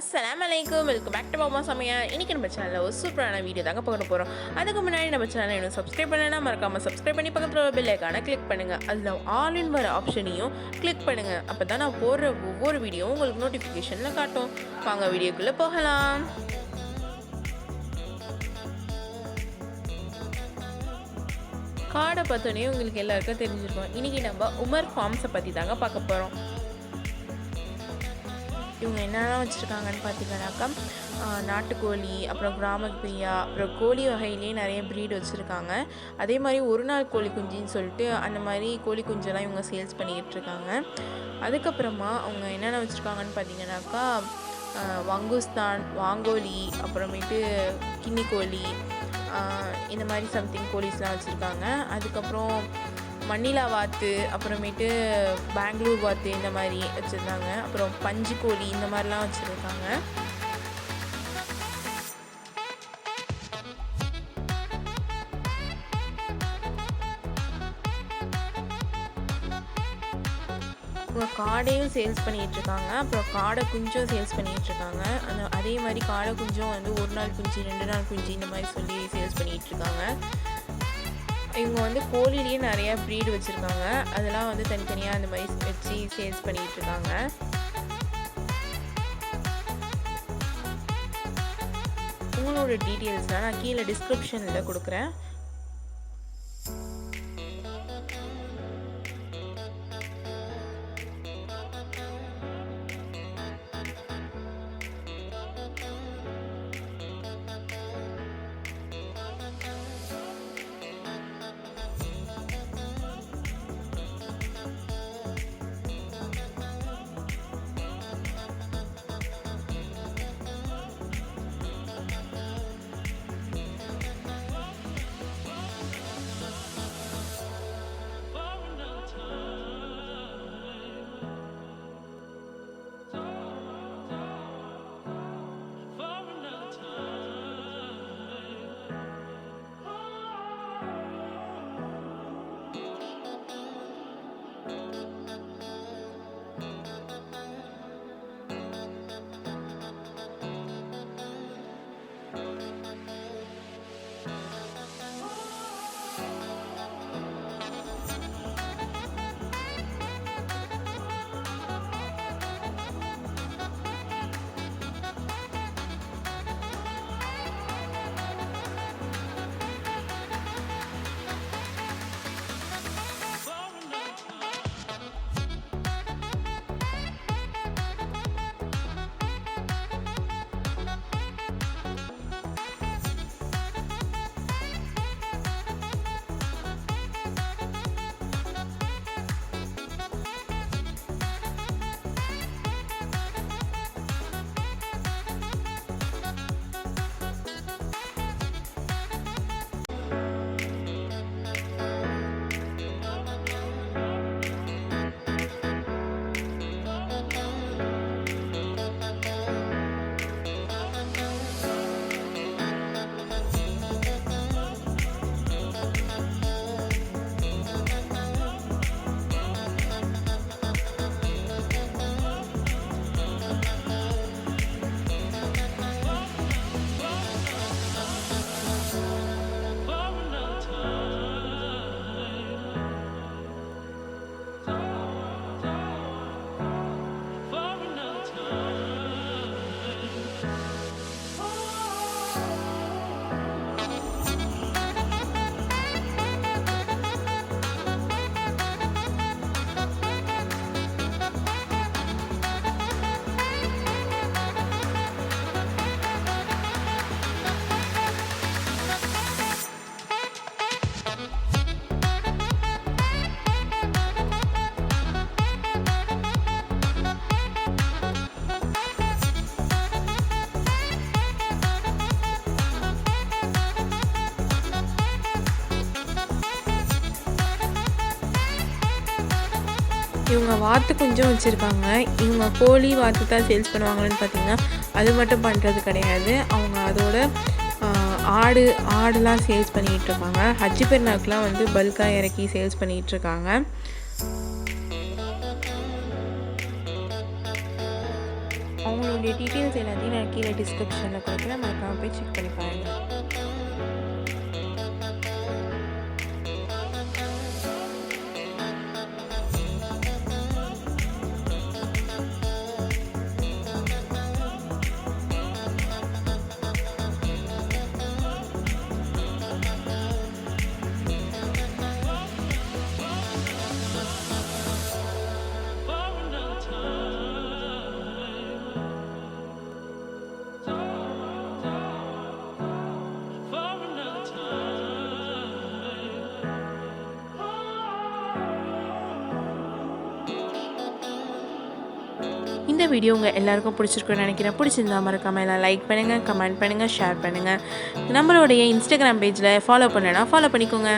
Assalamu Alaikum, welcome back to Bama Samayal. இன்னைக்கு நம்ம சேனல்ல ஒரு சூப்பரான வீடியோ தாங்க பார்க்க போறோம். அதுக்கு முன்னாடி நம்ம சேனலை இன்னும் சப்ஸ்கிரைப் பண்ணலனா மறக்காம சப்ஸ்கிரைப் பண்ணி பக்கத்துல உள்ள பெல் ஐகானை கிளிக் பண்ணுங்க. அதுல ஆல் இன் வர ஆப்ஷனையும் கிளிக் பண்ணுங்க. அப்பதான் நான் போடுற ஒவ்வொரு வீடியோவும் உங்களுக்கு நோட்டிஃபிகேஷன்ல காட்டும். வாங்க வீடியோக்குள்ள போகலாம். காடை பார்த்தோன்னே உங்களுக்கு எல்லாருக்கும் தெரிஞ்சிருக்கும். இன்னைக்கு நம்ம உமர் ஃபார்ம்ஸை பற்றி தாங்க பார்க்க போகிறோம். இவங்க என்னெல்லாம் வச்சுருக்காங்கன்னு பார்த்தீங்கன்னாக்கா நாட்டுக்கோழி, அப்புறம் கிராமப்பிரியா, அப்புறம் கோழி வகையிலேயே நிறைய ப்ரீடு வச்சுருக்காங்க. அதே மாதிரி ஒரு நாள் கோழி குஞ்சின்னு சொல்லிட்டு அந்த மாதிரி கோழி குஞ்செல்லாம் இவங்க சேல்ஸ் பண்ணிக்கிட்டு இருக்காங்க. அதுக்கப்புறமா அவங்க என்னென்ன வச்சுருக்காங்கன்னு பார்த்தீங்கன்னாக்கா வங்குஸ்தான், வாங்கோலி, அப்புறமேட்டு கின்னி கோழி, இந்த மாதிரி சம்திங் கோழிஸ்லாம் வச்சுருக்காங்க. அதுக்கப்புறம் மண்ணிலா வாத்து, அப்புறமேட்டு பெங்களூர் வாத்து இந்த மாதிரி வச்சுருந்தாங்க. அப்புறம் பஞ்சு கோழி இந்த மாதிரிலாம் வச்சுருக்காங்க. காடையும் சேல்ஸ் பண்ணிகிட்ருக்காங்க. அப்புறம் காடை குஞ்சும் சேல்ஸ் பண்ணிகிட்ருக்காங்க. அதே மாதிரி காடை குஞ்சும் வந்து ஒரு நாள் குஞ்சு, 2 நாள் குஞ்சு இந்த மாதிரி சொல்லி சேல்ஸ் பண்ணிகிட்ருக்காங்க. இவங்க வந்து கோழிலேயே நிறையா ப்ரீடு வச்சுருக்காங்க. அதெல்லாம் வந்து தனித்தனியாக அந்த மாதிரி வச்சு சேல்ஸ் பண்ணிகிட்ருக்காங்க. உங்களோட டீட்டெயில்ஸ்லாம் நான் கீழே டிஸ்கிரிப்ஷனில் கொடுக்குறேன். இவங்க வாத்து குஞ்சும் வச்சுருக்காங்க. இவங்க கோழி வாத்து தான் சேல்ஸ் பண்ணுவாங்கன்னு பார்த்தீங்கன்னா அது மட்டும் பண்ணுறது கிடையாது. அவங்க அதோட ஆடுலாம் சேல்ஸ் பண்ணிகிட்ருக்காங்க. ஹஜ்ஜி பெருநாளுக்குலாம் வந்து பல்காக இறக்கி சேல்ஸ் பண்ணிகிட்ருக்காங்க. அவங்களோட அதனுடைய டீட்டெயில்ஸ் எல்லாத்தையும் நான் கீழே டிஸ்கிரிப்ஷனில் கொடுக்குறேன், மறக்காமல் போய் செக் பண்ணி பாருங்கள். இந்த வீடியோ உங்கள் எல்லாருக்கும் பிடிச்சிருக்குன்னு நினைக்கிறேன். பிடிச்சிருந்தா மறக்காமல் எல்லாம் லைக் பண்ணுங்கள், கமெண்ட் பண்ணுங்கள், ஷேர் பண்ணுங்கள். நம்மளுடைய இன்ஸ்டாகிராம் பேஜில் ஃபாலோ பண்ணனா ஃபாலோ பண்ணிக்கோங்க.